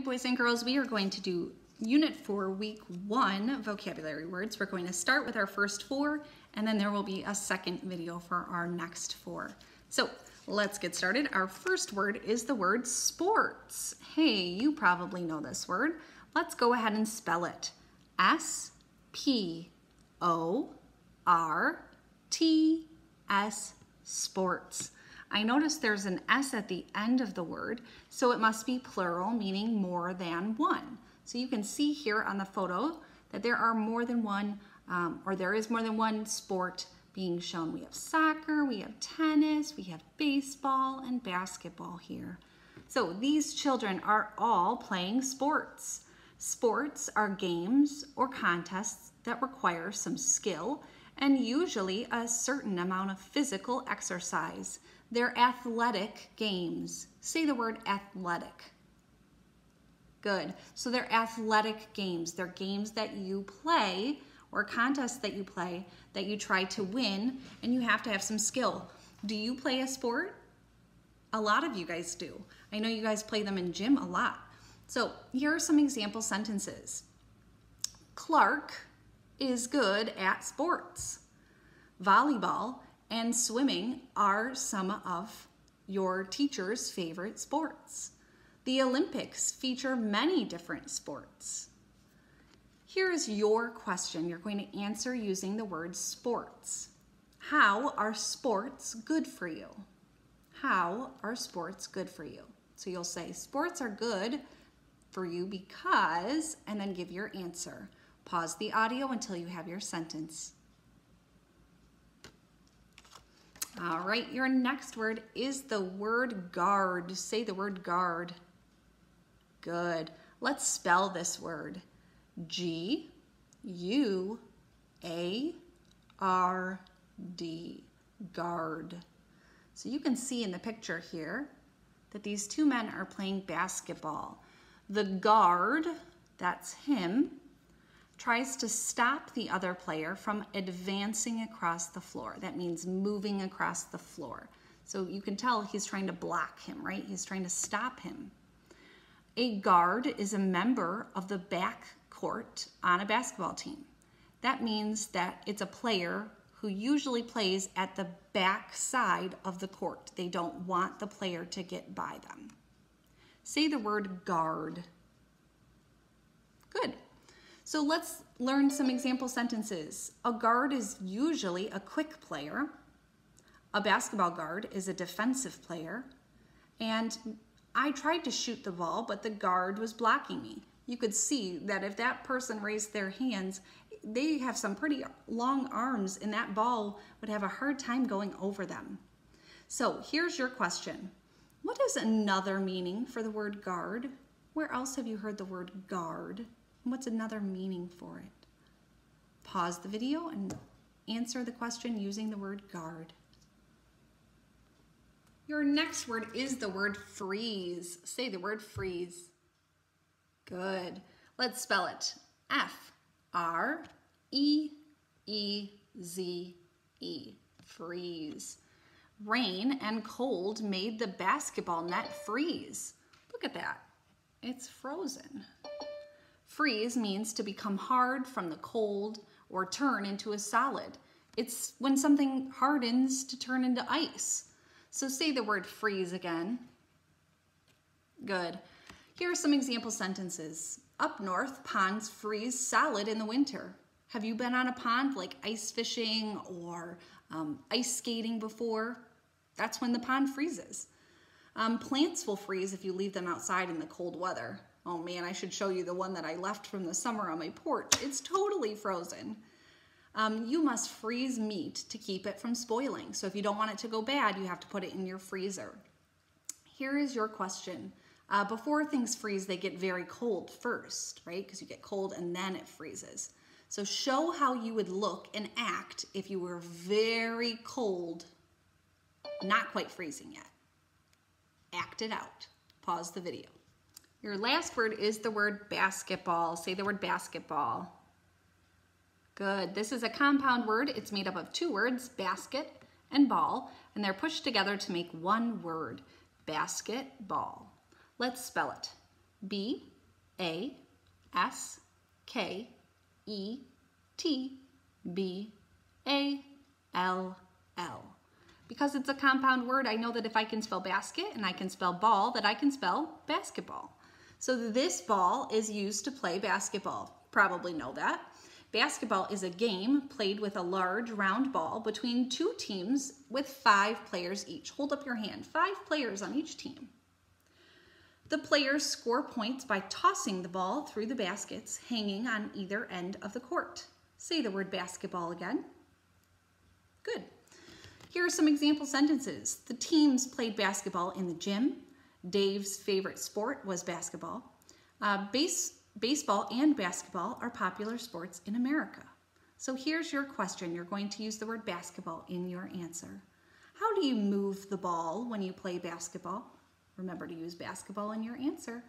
Hi boys and girls, we are going to do Unit 4, Week 1 vocabulary words. We're going to start with our first 4 and then there will be a second video for our next 4. So let's get started. Our first word is the word sports. Hey, you probably know this word. Let's go ahead and spell it. S-P-O-R-T-S, sports. I notice there's an S at the end of the word, so it must be plural, meaning more than one. So you can see here on the photo that there are more than one, there is more than one sport being shown. We have soccer, we have tennis, we have baseball and basketball here. So these children are all playing sports. Sports are games or contests that require some skill and usually a certain amount of physical exercise. They're athletic games. Say the word athletic. Good. So they're athletic games. They're games that you play or contests that you play that you try to win, and you have to have some skill. Do you play a sport? A lot of you guys do. I know you guys play them in gym a lot. So here are some example sentences. Clark is good at sports. Volleyball and swimming are some of your teacher's favorite sports. The Olympics feature many different sports. Here is your question. You're going to answer using the word sports. How are sports good for you? How are sports good for you? So you'll say sports are good for you because, and then give your answer. Pause the audio until you have your sentence. All right, your next word is the word guard. Say the word guard. Good. Let's spell this word. G-U-A-R-D. Guard. So you can see in the picture here that these two men are playing basketball. The guard, that's him, tries to stop the other player from advancing across the floor. That means moving across the floor. So you can tell he's trying to block him, right? He's trying to stop him. A guard is a member of the back court on a basketball team. That means that it's a player who usually plays at the back side of the court. They don't want the player to get by them. Say the word guard. Good. So let's learn some example sentences. A guard is usually a quick player. A basketball guard is a defensive player. And I tried to shoot the ball, but the guard was blocking me. You could see that if that person raised their hands, they have some pretty long arms and that ball would have a hard time going over them. So here's your question. What is another meaning for the word guard? Where else have you heard the word guard? What's another meaning for it? Pause the video and answer the question using the word guard. Your next word is the word freeze. Say the word freeze. Good. Let's spell it. F-R-E-E-Z-E. Freeze. Rain and cold made the basketball net freeze. Look at that. It's frozen. Freeze means to become hard from the cold or turn into a solid. It's when something hardens to turn into ice. So say the word freeze again. Good. Here are some example sentences. Up north, ponds freeze solid in the winter. Have you been on a pond like ice fishing or ice skating before? That's when the pond freezes. Plants will freeze if you leave them outside in the cold weather. Oh man, I should show you the one that I left from the summer on my porch. It's totally frozen. You must freeze meat to keep it from spoiling. So if you don't want it to go bad, you have to put it in your freezer. Here is your question. Before things freeze, they get very cold first, right? Because you get cold and then it freezes. So show how you would look and act if you were very cold, not quite freezing yet. Act it out. Pause the video. Your last word is the word basketball. Say the word basketball. Good. This is a compound word. It's made up of two words, basket and ball, and they're pushed together to make one word, basketball. Let's spell it. B-A-S-K-E-T-B-A-L-L. Because it's a compound word, I know that if I can spell basket and I can spell ball, that I can spell basketball. So this ball is used to play basketball. Probably know that. Basketball is a game played with a large round ball between two teams with 5 players each. Hold up your hand. 5 players on each team. The players score points by tossing the ball through the baskets hanging on either end of the court. Say the word basketball again. Good. Here are some example sentences. The teams played basketball in the gym. Dave's favorite sport was basketball. Baseball and basketball are popular sports in America. So here's your question. You're going to use the word basketball in your answer. How do you move the ball when you play basketball? Remember to use basketball in your answer.